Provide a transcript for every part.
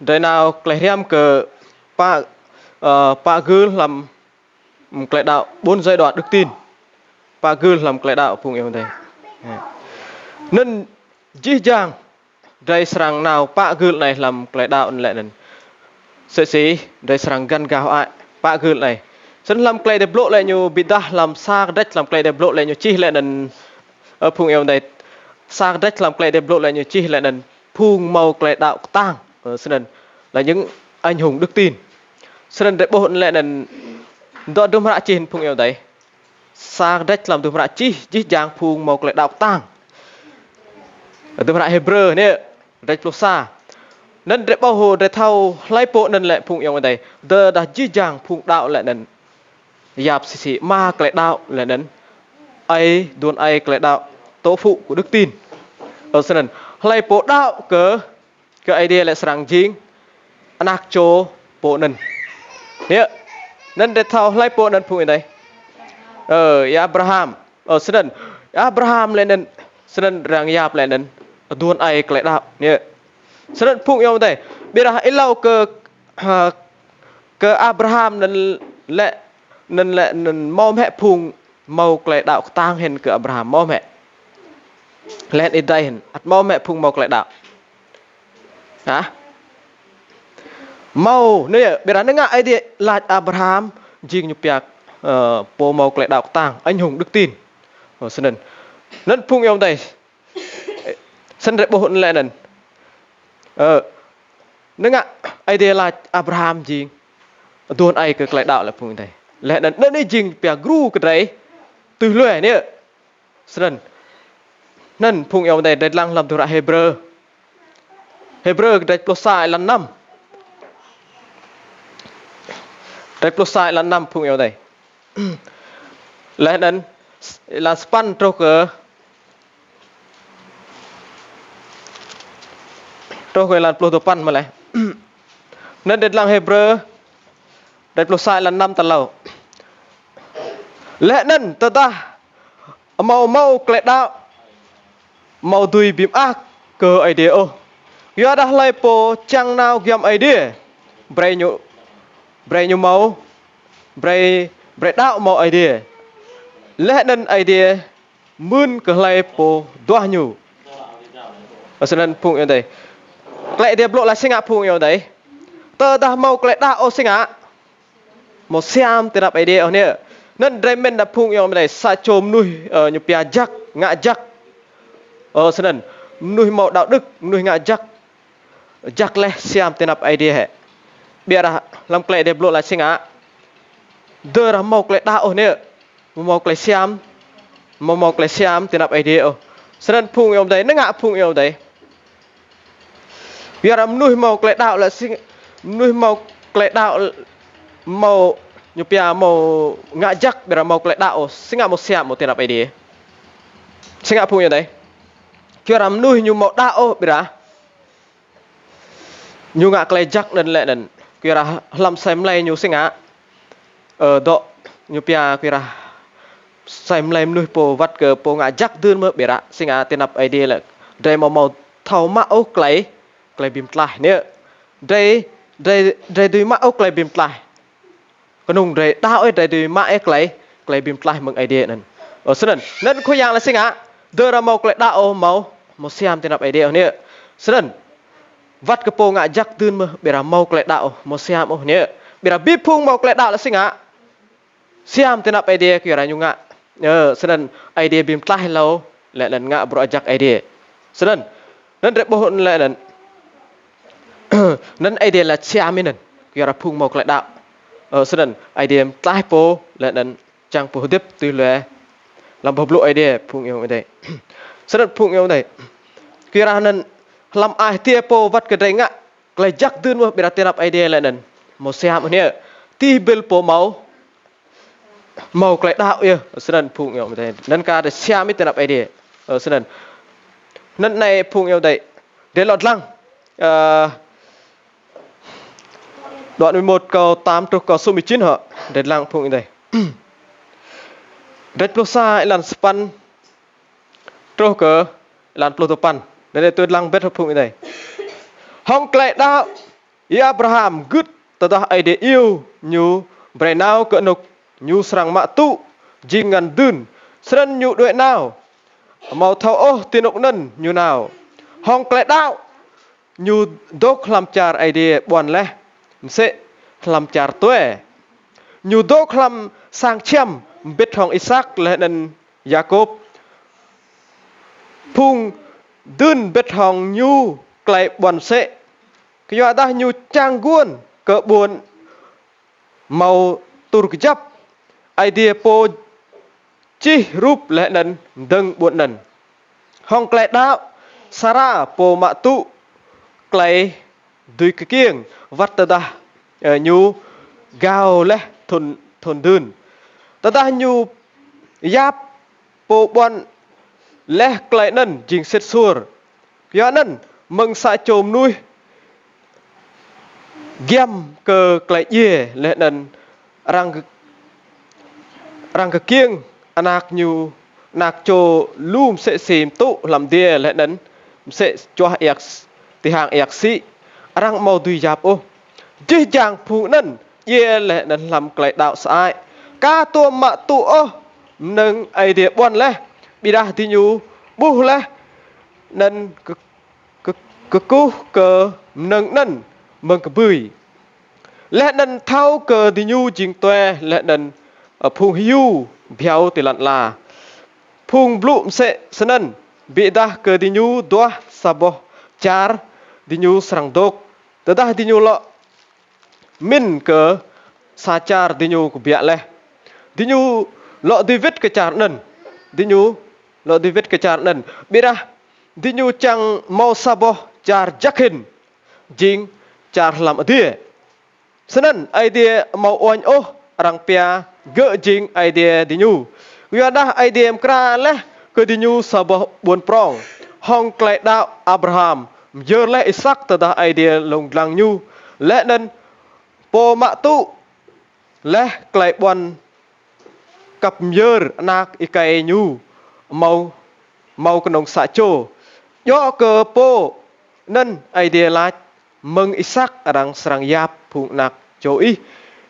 đời nào cái hiểm cờ pa gư làm cái đạo 4 giai đoạn đức tin pa gư làm cái đạo phụng yêu đây nên dễ dàng đây sang nào pa gư này làm cái đạo lại nên sẽ sĩ đây sang gan gạo ai pa gư này sân làm cái đẹp lộ lại như bị đa làm xa đất làm cái đẹp lộ lại như chi lại nên ở phụng yêu này xa đất làm cái đẹp lộ lại như chi lại nên phung màu cái đạo tang nên là những anh hùng đức tin nên để bộ lại nên đó đúng là trên phụng yêu đấy xa đất làm đúng là chi dễ dàng phung màu cái đạo tang đúng là Hebrew nè đây pro xa nên để bảo hộ để thâu lấy bộ nên lại phụng yêu đấy đó đã dễ dàng phung đạo lại nên dạp xì ma cái đạo lại nên ai đồn ai cái đạo tổ phụ của đức tin ở sân lấy bộ đạo cỡ cái idea lại sang chính anak cho bộ nên nhớ nên để thâu lấy bộ nên phụng yêu đấy Abraham ở sân Abraham lên nên sân rằng dạp lại nên đồn ai cái đạo nhớ sân phụng yêu đấy bây giờ ít lâu cơ Abraham nên mong mẹ phụng màu cái đạo tang hình của Abraham mong mẹ lên in đây hình mong mẹ phụng màu cái đạo hả màu nè bây giờ nó ngại đi là Abraham riêng như việc po màu cái đạo tang anh hùng đức tin ở sân nên phụng yêu đây sân để bộ lại nên nó ngại idea là Abraham riêng tuôn ai cái lại đạo là phụng đây lẽ nên đi riêng việc gru cái đấy từ lưỡi nè sân nên phụng yêu đây để lăng làm từ ra Hebrew cái đấy plus sai là 5 đấy plus sai là 5 phụng yêu đây lẽ nên là span trâu là plus pan mà lại nên để lăng Hebrew đấy plus sai là 5 tờ lầu lẽ nên ta màu cái đạo màu tùy bìm ác cơ ấy đi ô giờ đã lấy po chăng nào giam ấy đi bray nhu màu bray đạo màu ấy đi lẽ nên ấy đi mươn cơ lấy po doa nhu ở sân phụng yêu đây lại đẹp lộ là sinh ạ phụng yêu đấy tơ ta màu cái đạo ô sinh ạ một xem từ đập ấy đi ở nè nên đây mình đã phụng yêu này sa chôm nuôi ở như pia jack ngạ jack sân nuôi màu đạo đức nuôi ngạ jack le xem tên ap idea hệ bia ra làm cái đẹp lộ là sinh á đưa ra màu cái đạo nè màu cái xem tên ap idea sân phụng yêu đấy nó ngạ phụng yêu đấy bia ra nuôi màu cái đạo là sinh nuôi màu cái đạo màu như pia màu ngạ jack bia ra màu cái đạo sinh ngạ một xem một tên ap idea sinh ngạ phụng yêu đấy kia làm nuôi như màu đạo bia ra như ngạ cái jack nên lệ nên kia ra làm xem lại như sinh á ở độ như pia kia ra xem lại nuôi po vắt cơ po ngạ jack đơn mơ bia ra sinh á tên ap idea là đây màu thau mão cái bìm lại nè đây đuôi mão cái bìm lại cái nung đây đạo ấy đây đuôi mão cái bìm lại mừng idea nên ở sân nên khối dạng là sinh á đưa ra màu cái đạo màu xem tên ap idea nè sân vắt cái po ngạ jack đơn mơ bia ra màu cái đạo màu xem ô nè bia ra bít phung màu cái đạo là sinh á xem tên ap idea kia ra nhung ngạ sân idea bìm lại lâu lại lần ngạ bro jack idea sân nên để bộ lại lần nên idea là xem mình kia ra phung màu cái đạo sân idea lại po lại lần trang po tiếp từ lệ làm bộc lộ idea phung yêu đây sân phung yêu đây kia ra nên làm ai tia po vắt cái đấy ngạ cái jack đơn mơ bia ra tên ap idea lại lần một xem nè ti bel po màu cái đạo yêu sân phung yêu đây nên cả để xem mình tên ap idea sân nên này phung yêu đây để lọt lăng đoạn 11 câu 8 trục câu số 19 họ để lăng phung yêu đây để plosa lan span trục cơ lan plotopan để tôi lăng bet phung yêu đây hong cái đạo Abraham good tadah ide yêu nyu brenau ke nuk nyu serang mak tu jingan dun sren nyu duit nào mau thâu ô tinuk nen nyu nào hong klet đạo nyu dok lam char ide bon leh se lam char tue nyu dok lam sang chem bit hong Isaac leh nen Jacob phung dun bit hong nyu klei bon se kyo dah nyu cangguan ke buồn mau tur kejap idea po chi rup lẽ nần đừng buồn nần hong klei đạo Sarah po mạ tu klei đuôi cái kiêng vắt ta da nyu gao lẽ thôn thôn dun ta da nyu yap po bon lẽ klei nần jing set sur kyo nần mừng sa chôm nuôi giam ke klei ye lẽ nần rang ke kiêng anak nyu nak cho lum se sim tu lam dia lẽ nần sẽ cho yak ti hang yak si rang mau tùy giáp ô chỉ chàng phụ nần ye lẽ nần làm klei đạo sai ca tua mạ tu ô nâng ai địa bon lẽ bi đa ti nyu bu lẽ nần cứ cu cơ nâng nần mừng cái bưởi lẽ nần thao cơ ti nyu jing toe lẽ nần phung hiu béo ti lặn là phung blum se senen bi dah ke ti nyu doa sabo char ti nyu serang dok tadah ti nyu lo min ke sa char ti nyu ku bia leh ti nyu lo ti vit ke char nen ti nyu lo ti vit ke char nen bi dah ti nyu chang mau sabo char jakin jing char lam adia senen idea mau oan oh rang pia ge jing idea ti nyu wi dah idea kra leh ke ti nyu sabo buon prong hong klei đạo Abraham giờ lẽ Isaac ta idea lồng lang nhu lẽ nên po mạ tu lẽ klei bon cặp giờ nak ikai nhu mau mau kenong sa cho yo ke po nên idea la mừng Isaac arang serang yap phung nak cho i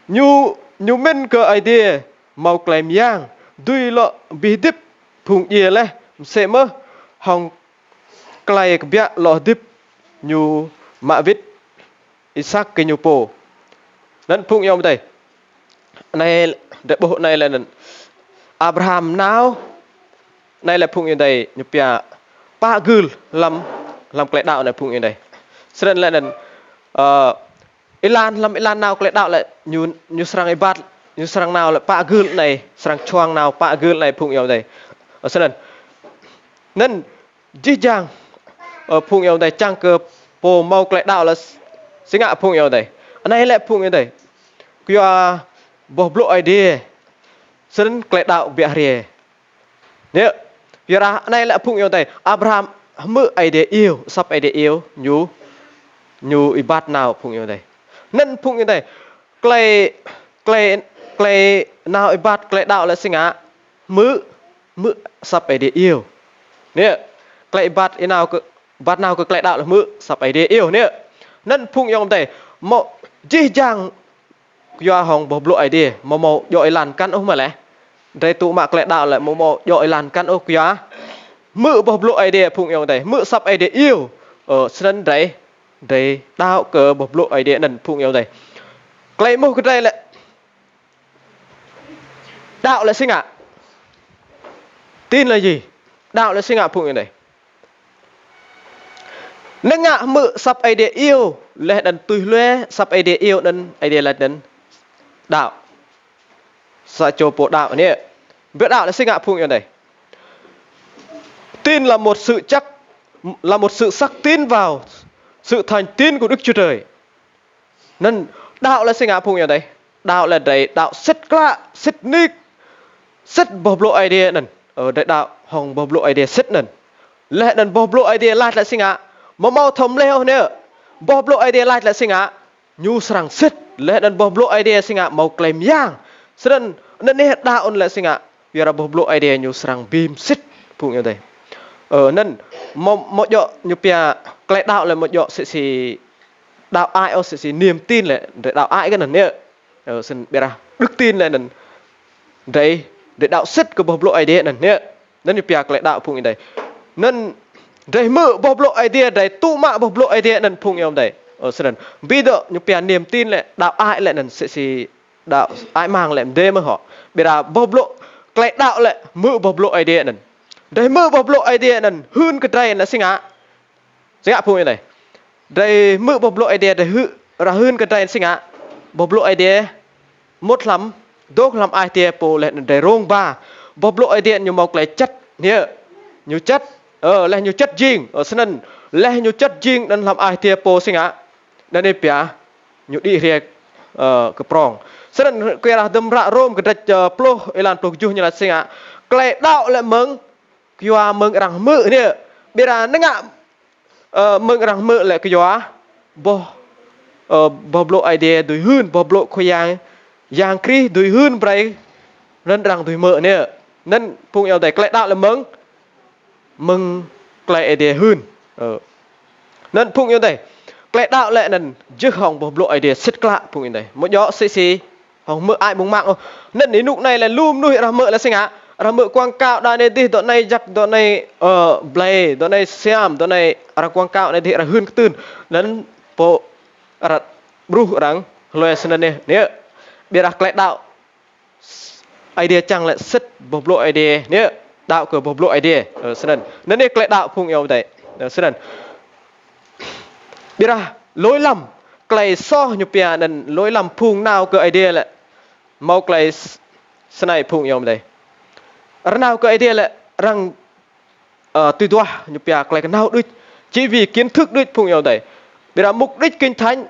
nhu nhu men ke idea mau klei yang dui lo bi dip phung ye leh se mơ hong klei ke bia lo dip nyu mạ vít Isaac ke nyu po nên phung yom đây này để bộ này là Abraham nào này là phung yom đây nyu pia pa gul làm klei đạo này phung yom đây sren là nên Ilan nào klei đạo lại nyu serang ibat nyu serang nào lại pa gul này serang choang nào pa gul này phung yom đây sren nên ji jang phung yom đây chang cơ po mau klei đạo là sinh ngạ phung yom đây này lại phung yom đây kyo bo blo idea sren klei đạo bia rie nè kyo này lại phung yom đây Abraham mơ idea yêu sắp idea yêu nyu ibat nào phung yom đây nên phung yom đây klei nào ibat klei đạo là sinh ngạ mơ sắp idea yêu nè klei ibat nào cơ bát nào cơ klei đạo là mơ sắp idea yêu nè nên phung yom đây mo ji jang yo hong bo blo idea mo yo ilan kan ô mà lẽ đây tụ mạ klei đạo lại mo yo ilan kan ô kya mơ bo blo idea phung yom đây mơ sắp idea yêu ở sân đấy đạo cơ bo blo idea nần phung yom đây klei mo cái đây lại đạo là sinh ạ tin là gì đạo là sinh ạ phung yom đây nâng ngạ mự sắp idea yêu lẽ đần tùy lue sắp idea yêu đần idea là đần đạo sa cho bộ đạo nè biết đạo là sinh ngạ phung yom đây tin là một sự chắc là một sự sắc tin vào sự thành tín của Đức Chúa Trời nên đạo là sinh ngạ phung yom đây đạo là đấy đạo rất lạ rất ních rất bộc lộ idea nè ở đại đạo hồng bộc lộ idea rất nè lẽ đần bộc lộ idea lại là sinh ngạ mau thầm leo nè bộc lộ idea lại là sinh ngạ nhu serang sit lẽ đần bộc lộ idea sinh ngạ mau claim yang sren nên nè đạo là sinh ngạ biar bộc lộ idea nhu serang bim sit phung yom đây nên một dọ như pia klei đạo là một dọ sẽ đạo ai ở sẽ niềm tin lại để đạo ai cái này nè ở sân bia ra đức tin lại nè đấy để đạo sức của bộc lộ idea này nè nên đi piak lại đạo phụng như đây nên đấy mơ bộc lộ idea đấy tu mạ bộc lộ idea nên phụng như ông đây ở sân bây giờ như piak niềm tin lại đạo ai lại nè sẽ đạo ai mang lại đêm mà họ bia ra bộc lộ lại đạo lại mơ bộc lộ idea nè đấy mơ bộc lộ idea nè hơn cái đây là sinh á phụng như này đây mơ bộc lộ idea đấy hư ra hơn cái đây sinh á bộc lộ idea một lắm đốt làm idea po lại để rong ba bộc lộ idea như một lại chất nhớ nhiều chất là nhiều chất riêng ở sân là nhiều chất riêng nên làm idea po sinh á nên đây bia nhiều đi riêng cái prong sân cái là đâm ra rom cái đất plo elan plo ju như là sinh á cái đạo lại mừng kia mừng rằng mơ nè bây giờ nó ngạ mừng rằng mơ lại cái gió bộc lộ idea đuổi hơn bộc lộ khoe yang kri đuổi hơn vậy nên rằng đuổi mơ nè nên phụng yêu đây cái đạo là mừng cái idea hơn nên phụng yêu đây cái đạo lại nên trước hồng bộc lộ idea rất lạ phụng yêu đây một gió xì hồng mơ ai bùng mạng không nên đến lúc này là lùm nuôi ra mơ là sinh á ra mơ quang cao đa này đi đoạn này giặc đoạn này play đoạn này xem đoạn này ra quang cao này thì ra hơn cái tên nên bộ ra bru rằng loài sinh này nè bây giờ cái đạo idea chẳng lại rất bộc lộ idea nè đạo của bộc lộ idea ở sinh nên đây cái đạo phụng yêu đây ở sinh bây giờ lối lầm cái so như bia nên lối lầm phụng nào cái idea lại mau cái sinh này phụng yêu đây nào cái idea lại rằng tùy toa như bia cái nào đứt chỉ vì kiến thức đứt phụng yêu đây bây giờ mục đích kinh thánh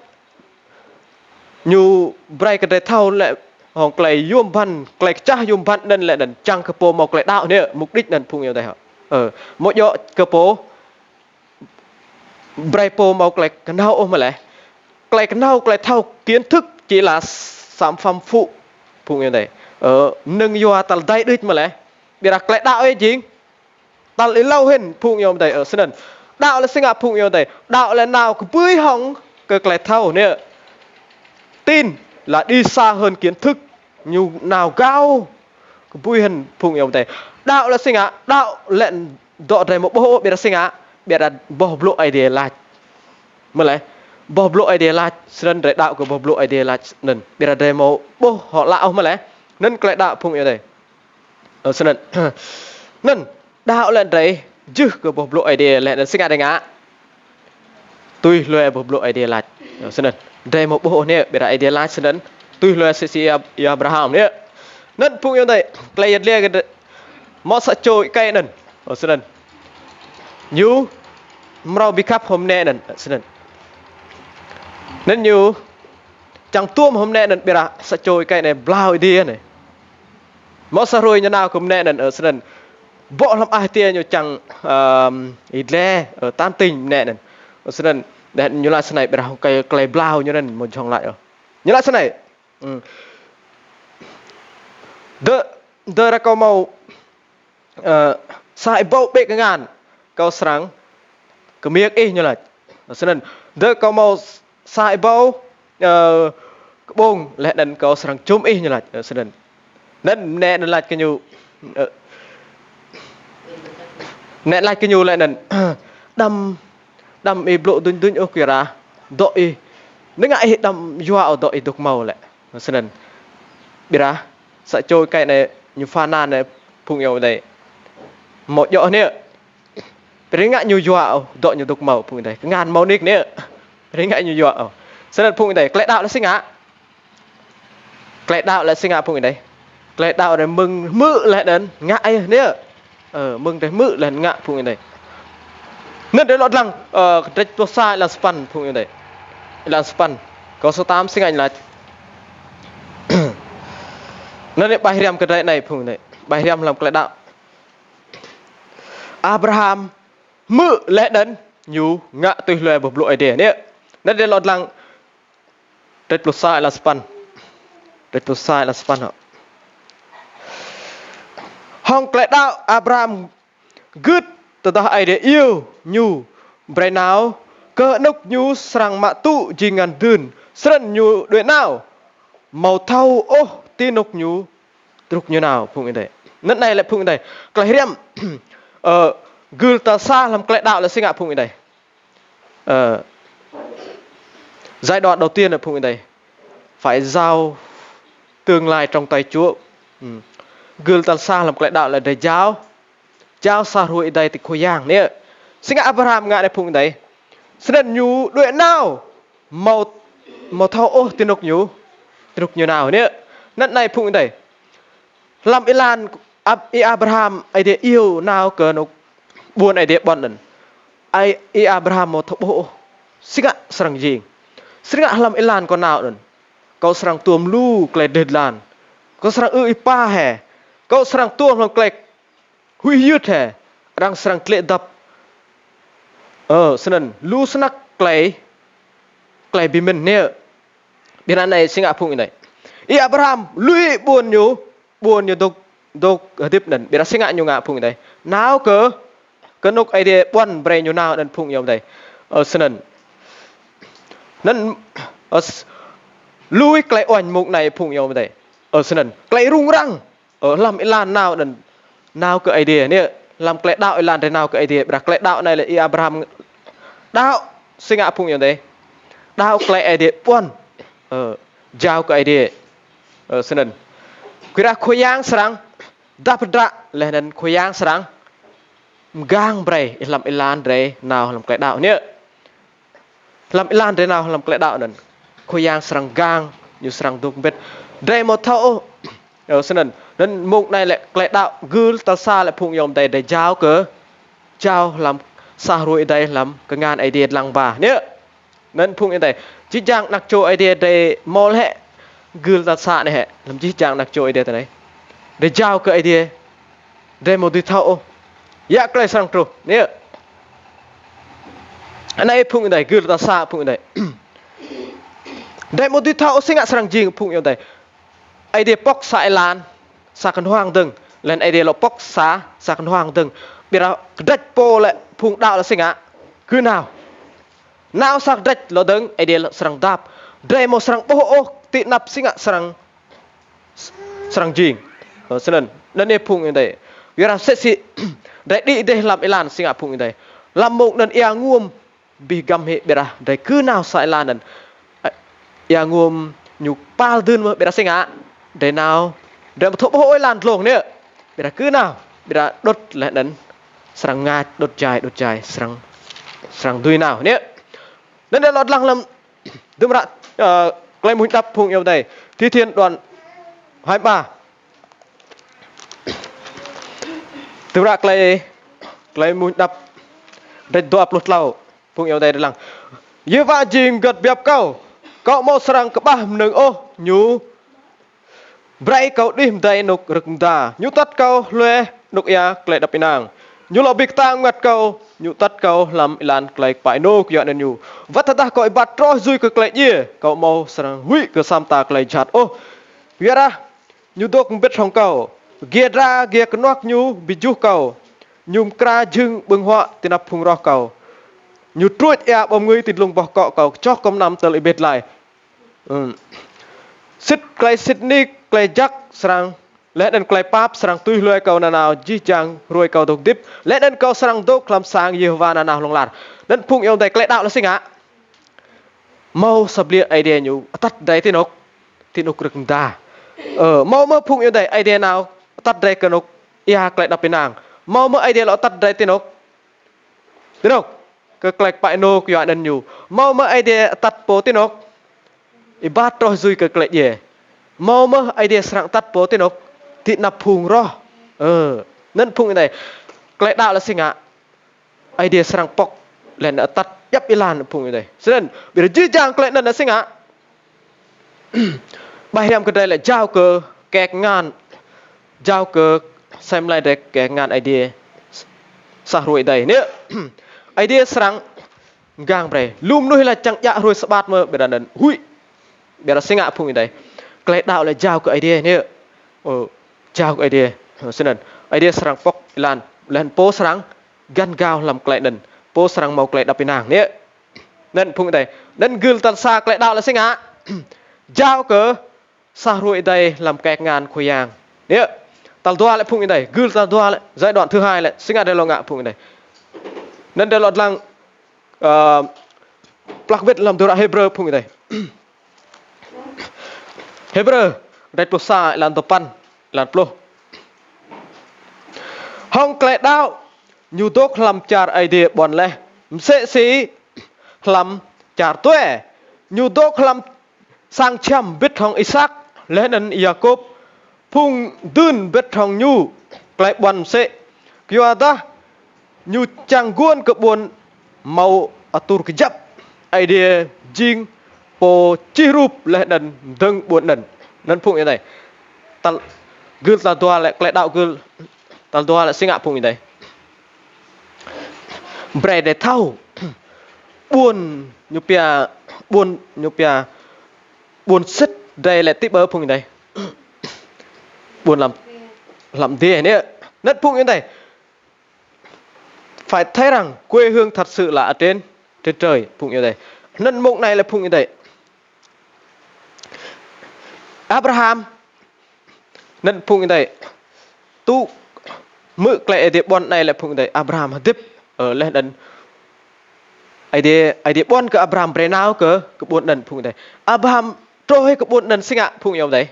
như bray cái thao lại hòng cái yom ban cái cha yom ban nên lại đần trang cái po một cái đạo nữa mục đích nên phụng yêu đây hả một chỗ cái po bray po một cái nào ôm mà lại cái nào cái thao kiến thức chỉ là sản phẩm phụ phụng yêu đây nâng yo tal dai đứt mà lại bây giờ cái đạo ấy chính tal lấy lâu hơn phụng yêu đây ở sân đạo là sinh phụng yêu đây đạo là nào cứ bưởi hỏng cái thao nữa tin là đi xa hơn kiến thức như nào cao cái bùi hình phụng yêu đây đạo là sinh á đạo lệnh dọ đây một bộ biệt sinh á biệt là bộc lộ idea là mà lại bộc lộ idea là sân đại đạo của bộc lộ idea là nên biệt là đây một bộ họ lão mà lại nên cái đạo phụng yêu đây ở sân nên đạo lệnh đấy chứ của bộc lộ idea lệnh sinh á đánh á tôi loe bộc lộ idea là ở sân đây một bộ này bây giờ idea là sân tôi loe sĩ Abraham này nên phụng yêu đây cái idea cái mót sạch trôi cái này ở sân như mau bị cắp hôm nay này sân nên như chẳng tuom hôm nay này bây giờ sạch trôi cái này bao idea này mót sạch rồi như nào hôm nay này ở sân bộ làm ai tiền như chẳng idea ở tan tình này này ở sân để như là thế này bây giờ cái blau như này một trong lại rồi như là thế này đỡ ra câu màu sai bao bệ cái ngàn câu sáng cái miếng y như là thế nên đỡ câu màu sai bao bông lại đần câu sáng chôm y như là thế nên nè là cái nhu nè là cái nhu lại đần đâm y lộ đun đun ô kìa đội nếu ngại đâm doa ở đội đục màu lại nên bây giờ sẽ trôi cái này như pha nan này phụng yêu đây một chỗ nữa bây ngại như doa đội như đục màu phụng đây ngàn màu nick nữa bây ngại như doa nên phụng đây cái đạo là sinh á cái đạo là sinh á phụng đây cái đạo này mừng mự lại đến ngại nữa mừng đấy mự là ngại phụng đây nên đấy lọt lăng cáiตัวsai là span phụng như này là span có số 8 sinh ảnh là nên đấy bài riêng cái đấy này phụng này bài riêng làm cái đạo Abraham mự lẽ đến nhu ngạ từ lời bộc lộ idea nè nên đấy lọt lăng cáiตัวsai là span cáiตัวsai là span họ hong cái đạo Abraham good từ đó idea yêu nhu brain nào cơ nốc nhu sang mạ tụ gì ngàn dưn sân nhu đuổi nào màu thau ô tin nốc nhu trục như nào phụng như thế nét này lại phụng như thế cái hiểm gül ta xa làm cái đạo là sinh ạ phụng như thế giai đoạn đầu tiên là phụng như thế phải giao tương lai trong tay Chúa. Gül ta xa làm cái đạo là để giao xa ruồi đây thì khôi giang nè sinh Abraham ngại này phụng như thế sân nhu đuổi nào màu thau ô tin nốc nhu trục như nào nè nét này phụng như thế làm Ilan Abraham ai để yêu nào cờ nó buồn ai để bọn lần ai Abraham một thọ bộ xích ạ sang gì xích ạ làm Ilan con nào lần kau sang tuom lu klei deadlan kau sang ipa hè kau sang tuom làm klei huy yết hè đang sang klei đập senen lu snack klei bimen nè bên anh này sinh ạ phụng này Abraham lui buồn như đục tiếp nền bị sinh ngại nhiều ngạ phụng đây nào cơ nục ai để buồn bray nhiều nào đần phụng nhiều đây senen nên lui cái oanh mục này phụng nhiều đây senen cái rung răng làm Ilan nào đần nào cơ ai để nè làm cái đạo Ilan thế nào cơ ai để cái đạo này là Abraham đạo sinh ngạ phụng nhiều đây đạo cái ai để buồn giao cái ai để senen kira khoyang serang dapdra lehnan khoyang serang gang bray làm Ilan dre nào làm cái đạo nhé làm Ilan dre nào làm cái đạo nè khoyang serang gang như serang dung bet dre một thâu senen nên mục này lại cái đạo gül ta xa lại phụng yom đây để giao làm xa ruồi đây làm cái ngàn idea lăng bà nhé nên phụng như đây chỉ chẳng nặc chỗ idea để mol hệ gül ta xa này hệ làm chỉ chẳng nặc chỗ idea thế này để giao cái idea để một đi thâu ya cái sang tru nhé anh ấy phụng như đây gül ta xa phụng như đây để một đi thâu sinh ngã sang gì phụng như đây idea bóc sai lan sa kan hoang đừng lên idea lo bóc sa kan hoang đừng bây giờ đất po lại phụng đạo là sinh ngã cứ nào sak đất lo đừng idea sang đáp để một sang po tị nạp sinh ngã sang gì senen nên này phụng như đây bây giờ sẽ si để đi để làm Ilan sinh ngã phụng như đây làm một lần ia nguom bị găm hệ bây giờ để cứ nào sai lan lần ia nguom nhục pal dun mà bây giờ sinh ngã để nào để một thộp hôi lan lồng nữa bây giờ cứ nào bây giờ đốt lại đến sang ngạt đốt dài sang đuôi nào nhé nên là lọt lăng lâm đúng rồi cái mũi đập phụng yêu đây thi thiên đoàn 23 từ ra cái mũi đập để đọp lột lầu phụng yêu đây là như va chìm gật bẹp cậu mau sang cái ba nương ô nhú bray kau dim dai nuk rengda nyutat kau lue nuk ya klei dapinang nyulo bik tang ngat kau nyutat kau lam Ilan klei pai no kya nen yu vatata kau ibat tro zui ke klei ye kau mau serang hui ke samta klei chat viara nyudok bet hong kau giedra gia knok nyu biju kau nhum kra jung bưng họa tinap phung roh kau nyu truit ya bom ngui tin lung boh kau chok kom nam tel ibet lai sit klei Sydney klei jak serang lẽ đến klei pap serang tui lue kau nào ji chang ruồi kau tok dip lẽ đến kau serang dok lam sang Yehovah nào long lar đến phung yêu đây klei đạo là sinh ạ mau sablia idea nyu tắt đây tinok rừng đà mau mơ phung yêu đây idea nào tắt đây cái nục ia klei đập pinang mau mơ idea lo tắt đây tinok cái klei pai no kya den nyu mau mơ idea tắt po tinok ibat roh zui ke klei ye mau mơ idea serang tắt po tinok thị nạp phùng ro nên phùng này klei đạo là sinh ạ idea serang pok lên đã tắt yap Ilan phùng này nên bây giờ chang klei nên là sinh ạ bài em cái đây là giao cơ kẹt ngàn giao cơ xem lại để kẹt ngàn idea sa ruồi đây nữa idea serang gang bre lum nuôi là chẳng dạ ruồi sabat mơ bây giờ nên hui bây giờ sinh ạ phùng này klei đạo là giao cái idea nữa giao cái idea nên idea serang pok Ilan lên po serang gan gao làm klei nên po serang mau klei dapinang nữa nên phụng đây nên gül tan xa lại đạo là sinh á giao cớ xa ruồi đây làm kẹt ngàn khuyên yang nè tal doa lại phụng đây gül tal doa lại giai đoạn thứ hai lại sinh á đây lo ngạ phụng đây nên đây lọt lăng plak vet làm Torah Hebrew phụng đây Hebrew đây pro sa lan topan lan pro hong kẹt đạo nhu đốc làm char idea bọn lẽ sẽ xí làm char tuệ nhu đốc làm sang chăm biết hong Isaac lẽ nên Jacob phung dün biết hong nhu lại bọn sẽ kêu ta nhu chang guôn cái buồn màu atur kejap idea jing po chirup lẽ nên dâng buồn nên phung như này tal gül tal tua lại đạo gül tal tua lại sinh ngạ phung như này bre để thâu buồn nhupia buồn sứt đây là tiếp bơ phung đây buồn làm thế này nét phung như này phải thấy rằng quê hương thật sự là ở trên trời phung như này nên mộng này là phung như này Abraham nên phung như này tu mự lại để bọn này là phung như này Abraham tiếp ở lên đần idea bọn ke Abraham berenau ke kebun dan phung đây Abraham trôi kebun dan singa phung nhau đấy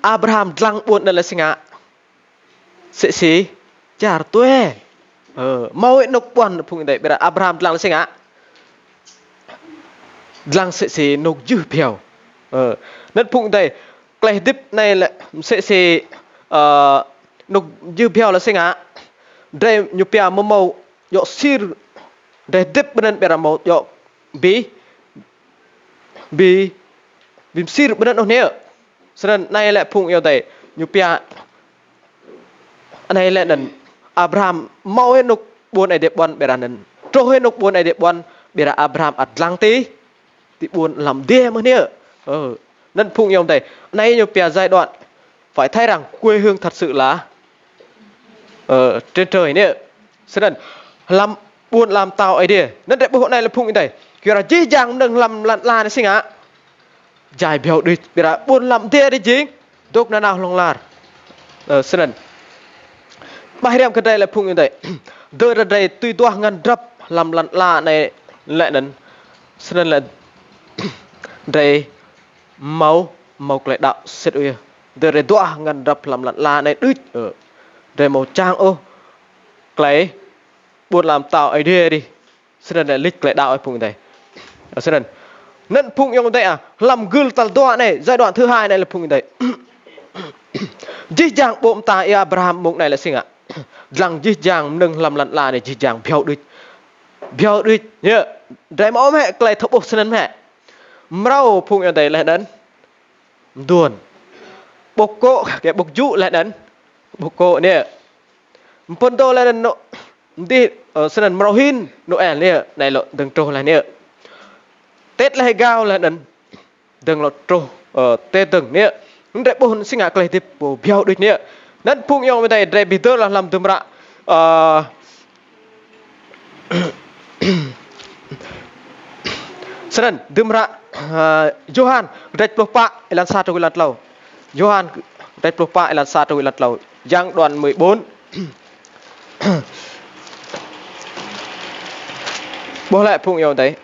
Abraham lang buôn dan là singa sẽ xí char tuê mau nốc bọn phung đây bây giờ Abraham lang là singa lang sẽ xí nốc dư phiêu nên phung đây cái tiếp này là sẽ xí nốc dư phiêu là singa đây nhupia mau yo sir để tiếp bên bề một yo bim sir bên đó nè, cho nên này lại phụng yêu đây, nhupia, này lại đần Abraham mau hết nục buồn này đẹp buồn bề đần, trôi hết nục buồn này đẹp buồn bề là Abraham ắt lăng tí buồn làm đê mà nè, nên phụng yêu đây, này nhupia giai đoạn phải thấy rằng quê hương thật sự là trên trời nè, cho nên làm buồn làm tàu ấy đi nên đại bộ này là phụng như này kiểu là dễ dàng đừng làm lặn la này sinh á dài biểu đi bị là buồn làm thế đi chứ đốt nào lòng la cho nên bài điểm cái đây là phụng như này đôi ra đây tùy toa ngăn đập làm lặn la này lại nên cho nên là đây máu lại đạo xét uy đôi đây toa ngăn đập làm lặn la này đứt đây màu trang ô cái buồn làm tạo idea đi cho nên là lịch lại đạo ở phụng này cho nên phụng như đây làm gül tal doa này giai đoạn thứ hai này là phụng này dễ dàng bộm ta Abraham mộng này là sinh ạ rằng dễ dàng nâng làm lặn là này dễ dàng béo đi nhớ đây máu mẹ lại thấp bột cho mẹ mrau phụng như đây là đến đuồn bộc cộ cái bộc dụ lại đến bộc cộ nè phân tô lại đến đi ở sân Marohin Noel nè này lộ đừng trôi lại nè Tết là hay gao là đừng đừng lộ trôi ở Tết từng nè nhưng đại bộ sinh ngạc lại tiếp bộ béo được nè nên phụng nhau với thầy đại Peter là làm tùm rạ sân tùm rạ Johan đại Plopa elan sa trôi lạt lâu Johan đại Plopa elan sa trôi lạt lâu giang đoạn 14 bố lại phụng yêu đấy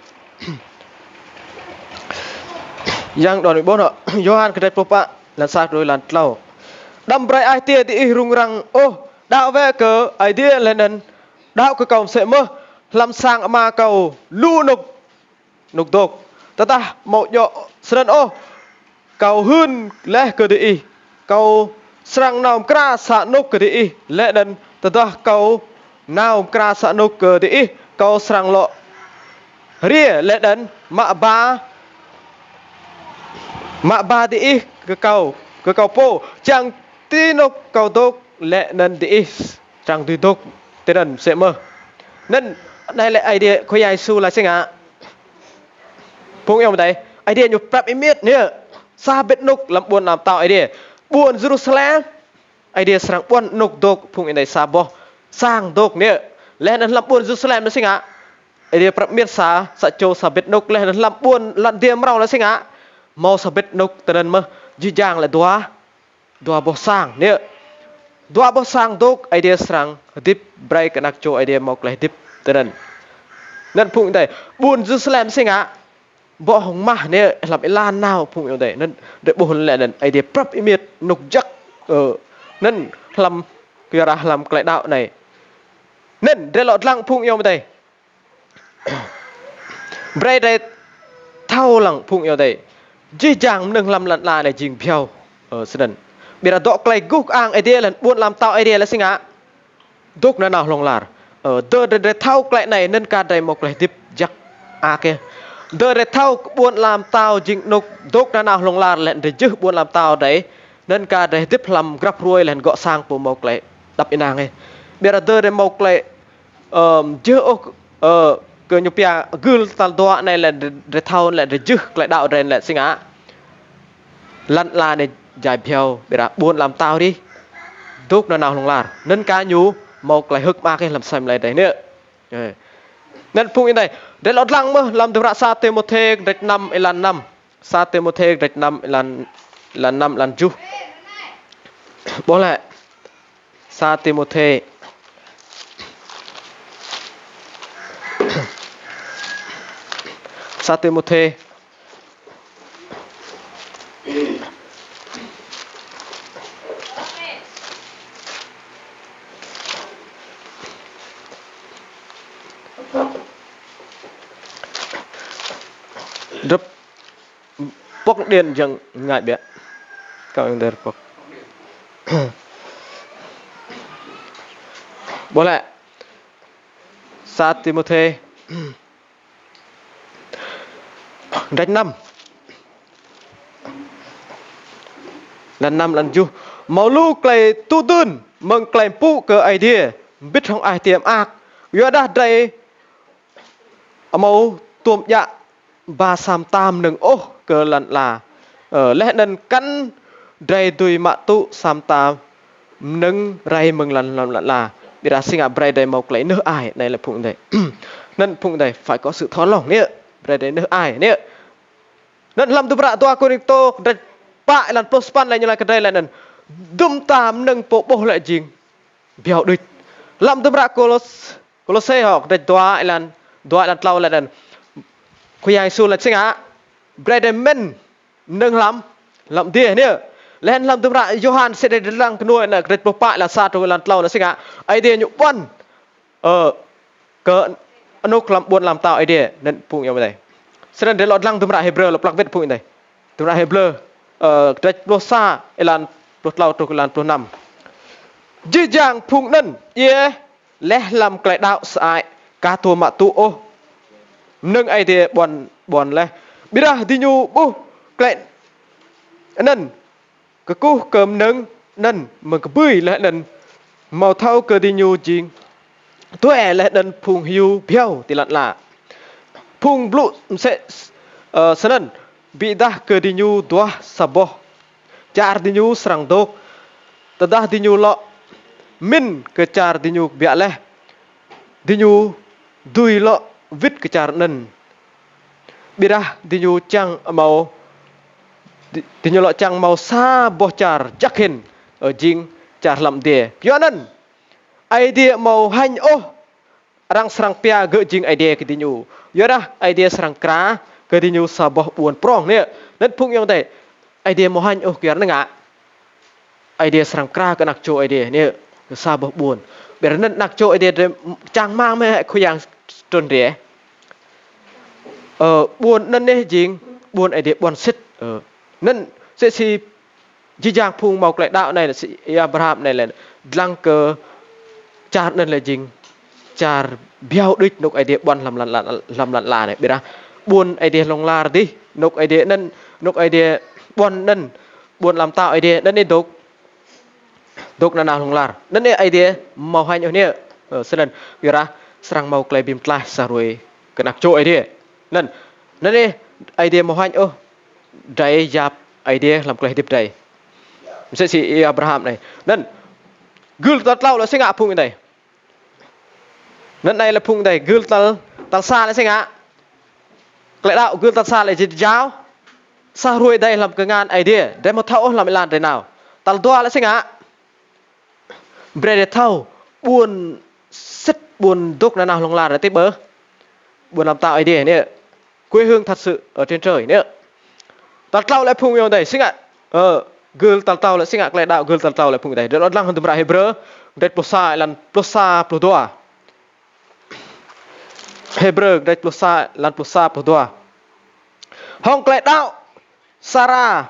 yang đoàn 14 họ Johan cái popa là sao rồi là lâu đâm bray ai tia thì rung răng ô đạo về cờ ai tia lên nên đạo cái cầu sẽ mơ làm sang mà cầu lu nục độc ta một nhọ sơn ô cầu hơn lẽ cờ đi cầu sang nào kra sa nục cờ đi lẽ nên ta cầu nào kra sa nục cờ đi cầu sang lộ ria lệ đến mạ ba đi cái cầu po chẳng tin nó cầu tốt lệ đến đi chẳng tùy tốt thế nên sẽ mơ nên này là idea khơi ai su là sinh ạ phụng yêu đây idea nhục prep imit nè xa biết nục làm buồn làm tạo idea buồn Jerusalem idea sang buồn nục tốt phụng yêu đây xa bo sang tốt nè lệ đến làm buồn Jerusalem nó sinh ạ idea prap miết sa cho sa bet nok le lam buôn lan tiêm rau là sinh á mau sa bet nok tên mà dư giang là dua bó sang nè dua bó sang dok idea serang dip break anak cho idea mau le dip tên nên phụng đây buôn dư slam sinh á bỏ hồng ma nè làm lan nào phụng yêu đây nên để buôn lại nên idea prap miết nok chắc nên làm kia ra làm cái đạo này nên để lọt lăng phụng yêu đây bray đây thao lăng phụng yêu đây dễ dàng nâng làm lặn là này jing phiêu ở sân bây giờ đọc lại gục ang idea là buôn làm tạo idea là sinh á đúc nó nào lòng lạt đơ để thao cái này nên cả đây một cái tiếp chắc kia đơ để thao buôn làm tạo jing nục đúc nó nào lòng lạt lại để chứ buôn làm tạo đấy nên cả đây tiếp làm grab ruồi là gõ sang của một cái đập in hàng ấy bây giờ đơ để một cái chứ cơ nhục bia gül tal doa này là để thao là để chứ lại đạo đây là sinh á lăn là này dài phiêu bây giờ buôn làm tao đi đúc nó nào lòng là nên cá nhú một lại hức ba cái làm xem lại đấy nữa nên phụng như này để lót lăng mơ làm từ ra sa tê một thê đạch năm lần năm sa tê một thê đạch năm lần chú bố lại sa tê một thê sa tê một thê rất bốc điện chẳng ngại biết các anh đây bốc bố lại sa Timothy đánh năm lần chu máu lu clay tu tun mừng clay pu cơ idea biết không ai tiệm ác vừa đã đây máu tuom dạ ba sam tam nâng ô cơ lần là lẽ nên căn đây tùy mạ tụ sam tam nâng ray mừng lần là bị ra sinh à bray đây màu lấy nước ai này là phụng đây nên phụng đây phải có sự thó lòng nè bray đây nước ai nè nên làm tụi bạn toa Corinto đây bại lần pospan này như là cái đây là nên đâm tam nâng bộ bộ lại jing biểu địch làm tụi bạn Colosse học đây toa lần lâu là nên khi ai xu là sinh á bray đây men nâng làm địa nè lên làm tụi bạn Johan sẽ để lăng cái nuôi là cái bộ bại là sa rồi lần lâu là sinh á idea nhục bắn cỡ anok làm buôn làm tạo idea nên phụng như vậy cho nên để lọt lăng tụi bạn Hebrew là plug viết phụng này tụi bạn Hebrew cái bộ sa elan bộ lâu tụi elan bộ năm dư dàng phụng nên ye lẽ làm cái đạo sai cá tua mạ tu ô nâng idea buồn lẽ biết ra đi nhu bu cái nên cái cú cơm nâng nên mà cái bưởi lại lần màu thau cơ đi nhu chinh tuổi lại lần phùng hiu phiêu thì lặn là phùng blue sẽ sân bị dah cơ đi nhu tua sabo char đi nhu serang dok tadah đi nhu lo min ke char đi nhu bia leh đi nhu dui lo vít ke char nen bira đi nhu chang màu thì như loại chàng màu xa bò char chắc hình ở jing char làm địa cho nên idea màu hành ô rang serang pia gỡ jing idea cái tin nhu giờ đó idea serang kra cái tin nhu sa bò buồn prong nè nên phụng yang đây idea màu hành ô kia nó ngã idea serang kra cái nặc cho idea nè sa bò buồn bởi nên nặc cho idea chàng mang mấy khu yang tròn rẻ buồn nên nè jing buồn idea buồn xích nên sẽ si chỉ giang phùng màu lại đạo này là si Abraham này là lăng cơ char nên là jing char biao đích nục idea buồn làm lặn là này biết ra buồn idea long la đi nục idea nên nục idea buồn nên buồn làm tạo idea nên nên đục là nào long la nên nên idea màu hai nhau nè nên biết ra sang màu lại bìm lại sa rồi cái nặc chỗ idea nên nên idea màu hai đây dap idea làm cái tiếp đây sẽ si Abraham này nên gül tật lâu là sinh ngã phung này nên đây là phung này gül tật tal sa lại sinh ạ lại đạo gương tal sa lại dịch giáo sa ruồi đây làm cái ngàn idea để một thâu làm làm thế nào tal tua lại sinh ạ bread thâu buồn rất buồn đúc nào lòng là tiếp bớ buồn làm tạo idea nè quê hương thật sự ở trên trời nè tal tao lại phung yêu đây sinh ạ gương tal tao lại sinh ạ lại đạo gương tal tao lại phung đây để nó lăng hơn tụi bà Hebrew để plosa lan plosa plodoa Hebrew để plosa lan plosa plodoa hong lại đạo Sarah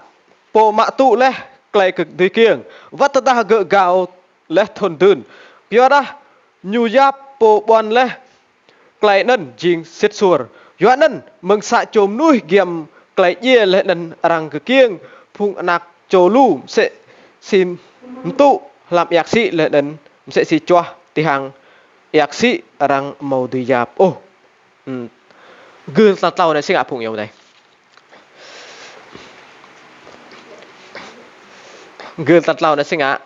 po mạ tụ leh lại cực đối kiêng vắt ta gỡ gạo leh thôn đơn biara nhu yap po bon leh lại nân jing set sur yo nân mừng xạ chôm nuôi giềm lại ye leh nân răng cực kiêng phung anak chô lu sẽ sim tụ làm yak sĩ leh nân sẽ si cho ti hàng yak sĩ răng màu đi yap gương tao này sinh ạ phung yêu đây gương tạt lao này sinh ạ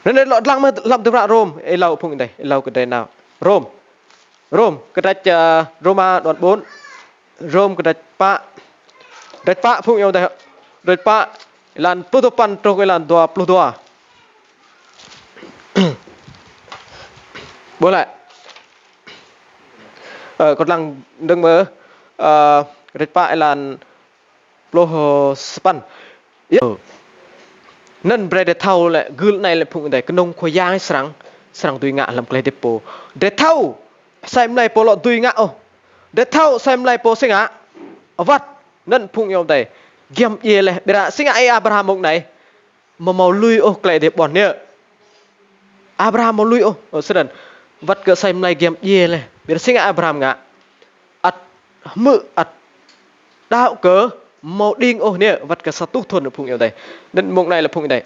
nên lọt lăng mà làm từ ra Rome ấy lâu phụng đây lâu cái đây nào Rome cái đây Roma đoạn 4 Rome cái đây pa phụng yêu đây đây pa lan Plutopan trong cái lan doa Plutoa bố lại còn lăng đừng mơ cái pa lan Plohospan nên bread thau lại gül này lại phụng để cái nông khoai giang sáng tùy ngạ làm cái depo để thau xem này po lọ tùy ngạ để thau xem này po sinh ạ vắt nên phụng yêu đây giam ye lại để ra sinh ạ Abraham ông này mà màu lui cái để bọn nè Abraham màu lui ở sân vắt cái xem này giam ye lại để sinh ạ Abraham ngạ ắt mự ắt đạo cớ màu đinh nè vật cái sát túc thuần ở phụng yêu đây nên mục này là phụng đây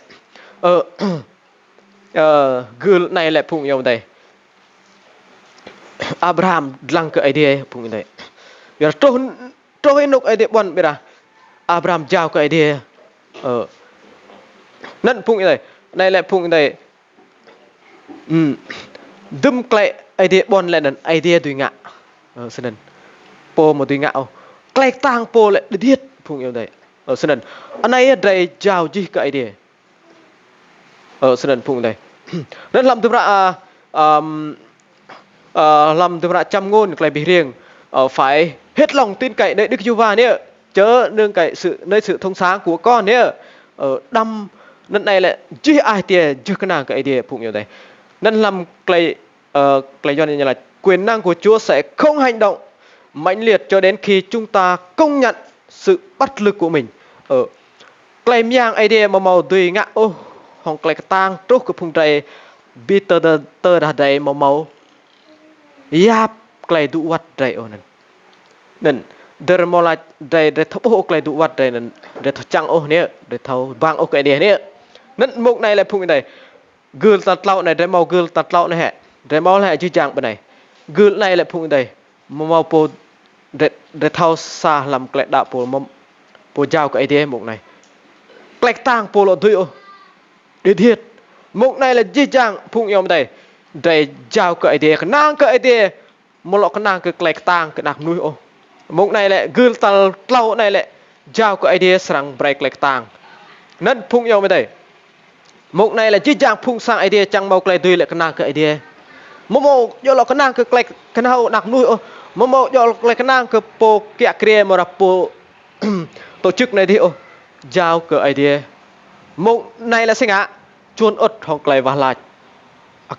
gül này là phụng yêu đây Abraham lăng cái idea phụng đây giờ trôi nục idea bọn bây giờ Abraham giao cái idea nên phụng đây này là phụng đây đâm cái idea bọn lại là idea tùy ngạ xin po một tùy ngạ cái tang po lại điết phụng yêu đây ở sân anh ấy đây chào gì cái đi ở sân phụng đây rất làm từ ra trăm ngôn lại bị riêng phải hết lòng tin cậy để Đức Giê-hô-va nhé chớ nương cậy nơi sự thông sáng của con nhé đâm lần này lại chứ ai tiền chưa cái nào cái đi phụng yêu đây nên làm cái do này là quyền năng của Chúa sẽ không hành động mãnh liệt cho đến khi chúng ta công nhận sự bắt lực của mình cái miang idea mà màu tùy ngã hong cái tang trúc cái phung trai Peter tơ đã đầy màu yap cái đủ vật đầy nên der mola đầy để thắp cái đủ vật đầy nên để thắp trăng nè để thâu vàng cái idea nè nên mục này là phung này gül tạt lậu này để màu gül tạt lậu này để màu này chứ chẳng bên này gül này là phung đây màu po để thâu xa làm cái đạo po giao cái idea mục này cái tang po lọ tùy để thiệt mục này là gì chẳng phung yêu đây để giao cái idea cái nang cái idea một lọ cái nang cái tang cái đặc nuôi mục này lại gương tàu lâu này lại giao cái idea sang break cái tang nên phung yêu đây mục này là gì chẳng phung sang idea chẳng màu cái tùy lại cái nang cái idea một do lọ cái nang cái nào đặc nuôi một do lại cái nang cái po kia kia mà po tổ chức này thì giao cái idea mục này là sinh ạ chuồn ớt hoặc lại và lại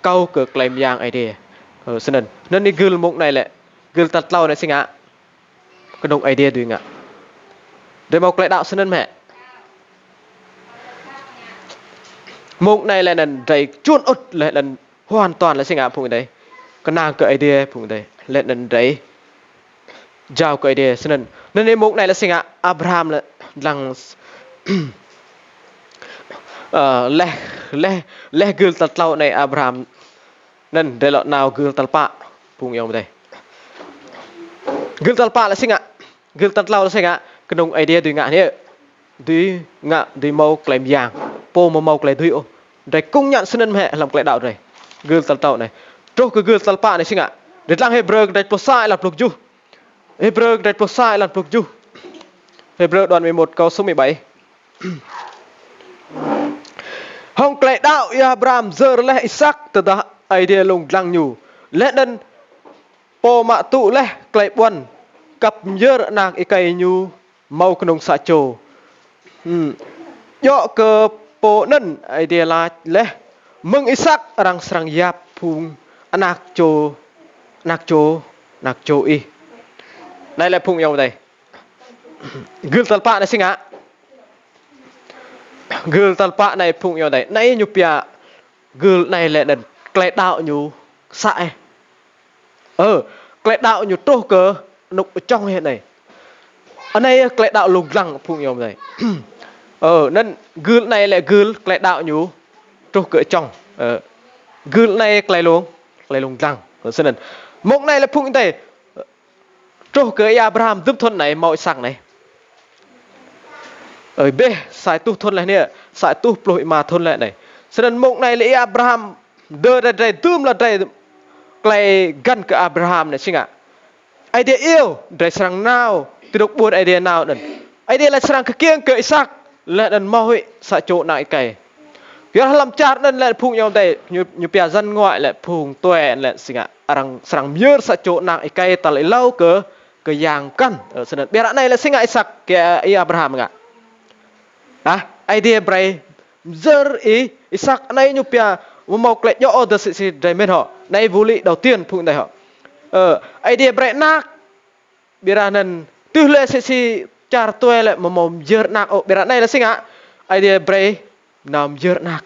câu cái claim yang idea sân nên đi gửi mục này lại gửi tạt lâu này sinh ạ cái đồng idea đuôi ngạ để mục lại đạo sân mẹ mục này lại là đầy chuồn ớt lại là hoàn toàn là sinh ạ phụng đấy cái nàng cái idea phụng đấy lại là đấy giao cái idea sân nên đi mục này là sinh ạ Abraham là lăng leh gul tạt lâu này Abraham nên để lọ nào gul tạt pa phụng yêu đây gul tạt pa là sinh ạ gul tạt lâu là sinh ạ cái đồng idea tùy ngạ tùy màu claim vàng po màu claim tùy để công nhận sân mẹ làm claim đạo này gul tạt lâu này cho cái gul tạt pa này sinh ạ Để lang Hebrew đại posai là pluk ju. Hebrew đại posai là pluk ju. Hebrew đoạn 11 câu số 17. Hong klei đạo Abraham giờ leh Isaac từ đó idea lùng lang nhu. Leh nên po mạ tụ leh klei buan cặp giờ nàng ikai nhu mau knong sa cho. Yo ke po nên idea la leh meng Isaac rang serang yap phung anak cho i. Đây là phung nhau đây. Gül talpa này sinh ạ. Gül talpa này phung nhau đây. Này nhu pia gül này lại đần klei đạo nhu sai. Klei đạo nhu trô cơ nục trong hiện này. Anh này klei đạo lùng lăng phung nhau đây. Nên gül này lại gül klei đạo nhu trô cơ trong. Gül này klei lùng lăng. Cho nên mộng này là phung đây. Trô cơ Abraham giúp thôn này mọi sang này. Ở B sai tu thôn lại nè, sai tu ploi mà thôn lại này. Cho nên mộng này là Abraham đưa ra đây tùm là đây klei gần cái Abraham này xin ạ. Idea yêu đây sang nào từ độc buồn idea nào đần. Idea là sang cái kiêng cái Isaac lại đần mau huy sai chỗ này cái. Việc làm chát nên lại phung nhau đây như bia dân ngoại lại phung tuệ lại xin ạ. Sang miêu sai chỗ này cái ta lại lâu cái yang căn. Cho nên bia này là xin ạ Isaac cái Abraham ạ. Idea bray giờ Isaac này như pia mau klei yo order si dai men họ này vũ lý đầu tiên phụng đại họ idea bray nak biranan tu le si char tuệ lại mom giờ nak biran này là sinh ạ idea bray nam giờ nak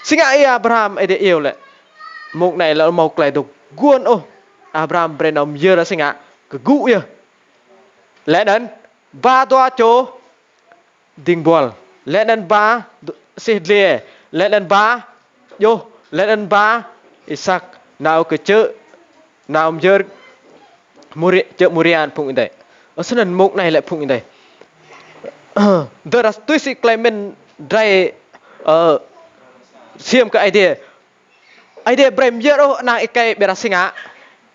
sinh ạ Abraham idea yêu lại mục này là mau klei đục guôn Abraham bray nam giờ là sinh ạ cái gu ya lẽ đến ba toa chỗ ding bol lẽ đến ba si lệ lẽ đến ba yo lẽ đến ba Isaac nào cái chữ nào giờ chữ Murian phụng đây ở sân đền mục này lại phụng đây đó là tôi sẽ claim đây xem cái idea Bremyer này cái berasing á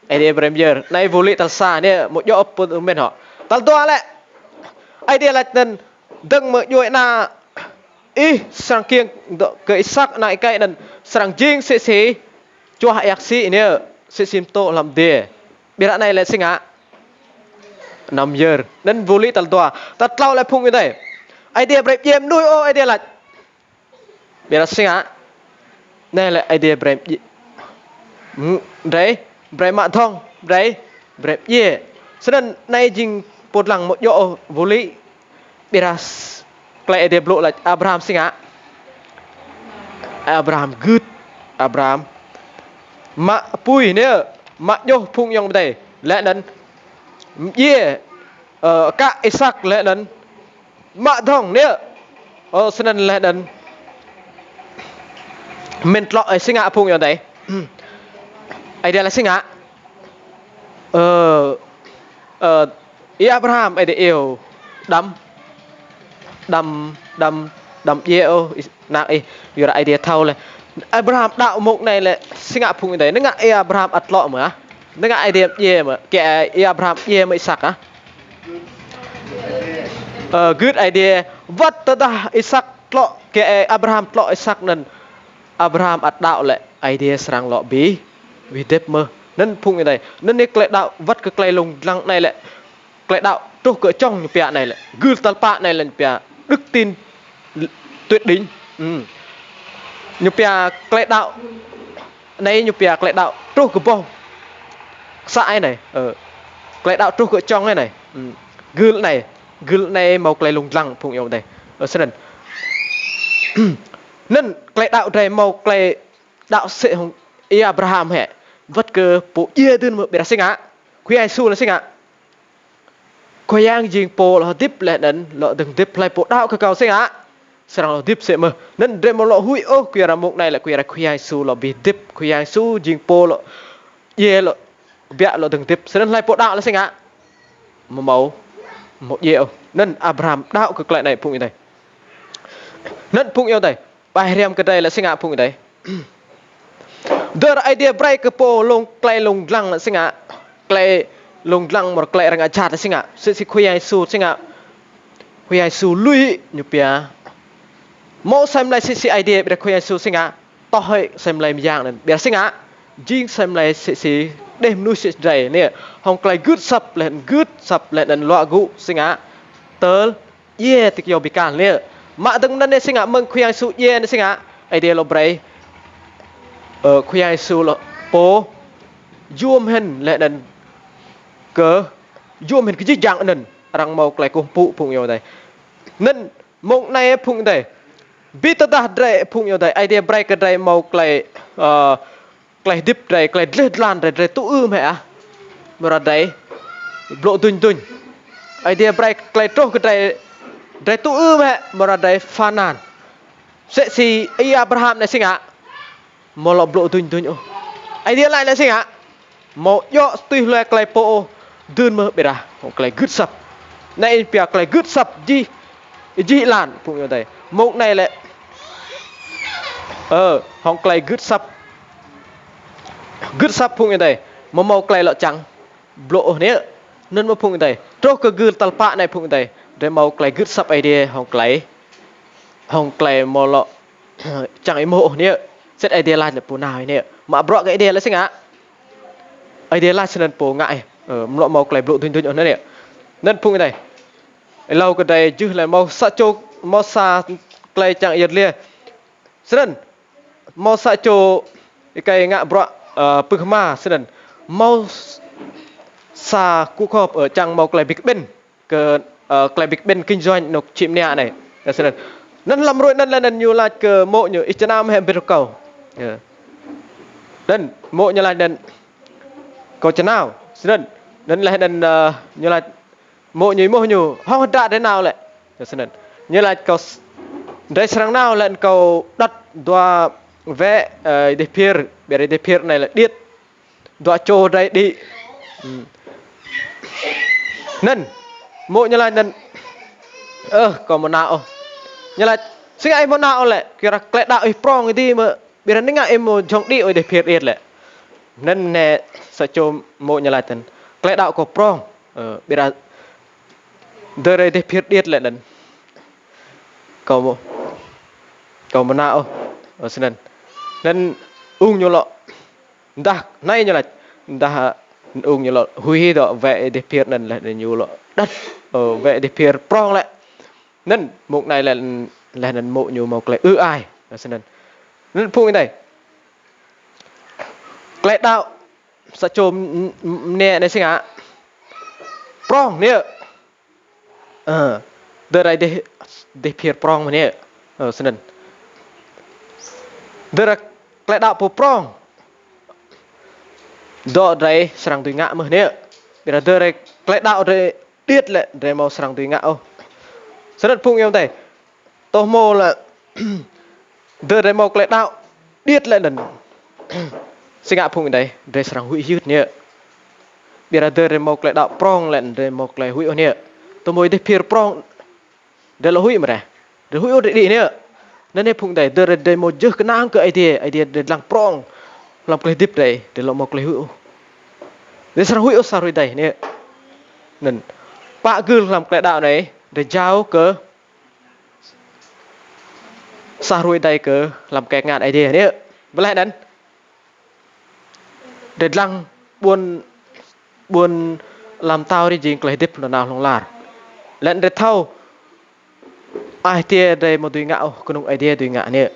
idea Bremyer này vô lý tal sa này một chỗ upload men họ tal toa lại idea là nên đừng mở nhoi na sang kiêng cái Isaac này cái nên sang jing sẽ cho hai aksi ini sesim to lam de biar này là sinh ạ 5 giờ nên vô lý tal toa ta lau lại phung như đây idea brave yem nuôi idea là biar sinh ạ này là idea brave đấy brave mạn thong đấy brave ye cho nên này jing một lần một chỗ vô lý biar cái idea block là Abraham sinh ạ Abraham good Abraham mạ pui nè mạ nhô phung nhong đây lẽ nên ye cả Isaac lẽ nên mạ thong nè cho nên lẽ nên mình lọ sinh ạ phung nhong đây idea là sinh ạ Abraham idea yêu đâm ye nạc vừa idea thâu này Abraham đạo mục này là sinh ạ phụng đấy nó ngại Abraham ắt lọ mà nó ngại idea ye mà kẻ Abraham ye mới sạc á good idea vắt ta Isaac lọ kẻ Abraham lọ Isaac nên Abraham ắt đạo lại idea sang lọ bí vì đẹp mơ nên phụng này nên cái klei đạo vắt cái klei lùng lăng này lại klei đạo trô cửa trong như pia này lại good talpa này là pia đức tin tuyệt đỉnh như pia klei đạo này như pia klei đạo trô cửa bông sai này klei đạo trô cửa trong này gül này màu klei lùng lăng phụng nhau đây ở sân nên klei đạo này màu klei đạo sẽ hùng Abraham hệ vất cơ bộ ye đơn một biệt sinh á quý ai su là sinh á có yang jing po là tiếp lại đến lọ đừng tiếp lại bộ đạo cái cầu sinh á sang lọ tiếp sẽ mơ nên để một lọ hui quý ra mục này là quý ai su là bị tiếp quý ai su jing po lọ ye lọ bịa lọ đừng tiếp sẽ nên lại bộ đạo là sinh á một màu một ye nên Abraham đạo cực lại này phụng như này nên phụng yêu này bài riêng cái đây là sinh á phụng như này der idea break ke po long klai long lang la singa klai long lang mor klai rang achat la singa si khuyai su singa khuyai su lui nyupia mo sam lai si idea be khuyai su singa to hơi sam lai yang nen be singa jing sam lai si dem nu si dai ne hong klai good sub len lo gu singa tơ ye tik yo bikan ne ma deng nan ne singa meng khuyai su ye ne singa idea lo brai khuyai su lo po yum hen le dan ke yum hen cái dạng nen rang mau klai kum pu phung yo dai nên mong này phung dai bita dah dai phung yo dai idea break dai mau klai klai dip dai klai let lan dai tu mẹ mà dai blo tun idea break klai to dai tu mẹ mà dai fanan sẽ si Abraham này singa mau lo blo tun idea lại là singa mau yo tui le klai po dun mơ bera klai good sap này pia klai good sap ji lan phung yo dai mong này lại hong klai good sap phung yo dai mau klai lo chang blo ne nên mà phung yo dai tro ke gul talpa này phung yo dai để mau klai good sap idea hong klai mau lo chang imo ne set idea lan pu nào ne mà bro cái idea là singa idea lan sen po ngại lo mau klai blo tun ở này nên phung yo dai lâu cái đây chứ là mau sa klai chang yết lia sen mau sa cho cái ngạ bro pukma sen mau sa cu khop ở chang mau klai big ben ke klai big ben kinh doanh nộp chim nè này sen nên làm rồi nên là nhiều là ke mộ như Istanam hay biệt cầu nên mộ như là nên cầu chân nào sen nên là nên như là mộ như không đạt đến nào lại sen như là cầu đây sáng nào lại cầu đặt đoa vẽ để pier này là điết đoa trô đây đi nên mộ như là nên còn một nào như là xin ai một nào lại kira klệ đạo ấy prong cái gì mà bây giờ nính em một trong đi ở để pier điết lại nên nè sẽ cho mộ như là tên klệ đạo của prong bây giờ đời để pier điết lại lần cầu một nào xin nên ung như lọ đa nay như là đa ung như lọ huy đó vẽ để pier nên là nhiều lọ đất vẽ để pier prong lại nên mục này là nên mộ nhiều màu lại ai xin nên phu này lại đạo sẽ chôm nè này sinh ạ prong nè đời này để pier prong mà nè xin đời lại đạo po prong đó đây sang tùy ngã mà nè bây giờ đời này lại đạo đây điết lại đây màu sang tùy ngã ô xin đất phung em đây tô mô là đời này màu lại đạo điết lại lần sinh ngã phung đây đây sang hủy dứt nè bây giờ đời này màu lại đạo prong lại đây màu lại hủy ô nè tôi mới để pier prong đây là hủy mà này để hủy ô để đi nè nên em phụng đây đời một giấc cái nang cái idea để làm prong làm cái dip đây để làm một cái hữu để sao hữu sao rồi đây nè nên bạn cứ làm cái đạo này để giao cơ sao rồi đây cơ làm cái ngạn idea nè với lại đến để làm buôn làm tao đi dính cái dip là nào lòng lạt lẫn để thâu idea đây một tùy ngạo con idea tùy ngạo nè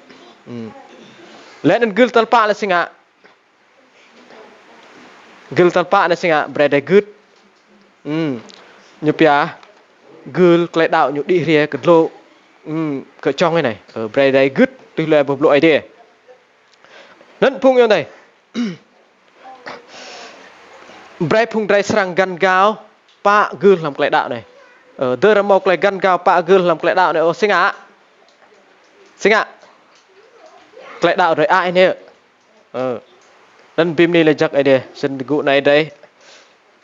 lẫn nên gil talpa là sinh ạ gil talpa là sinh ạ bread good nhục ya gil cái đạo nhục đi rìa cái lô cái trong cái này ở bread good tùy là một loại idea nên phung như này bread phung đây sang gan gao pa gil làm cái đạo này đưa ra một cái gan gao pa gil làm cái đạo này ô sinh ạ cái đạo rồi ai nè nên phim này là chắc idea xin cụ này đây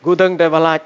cụ từng đây vào lại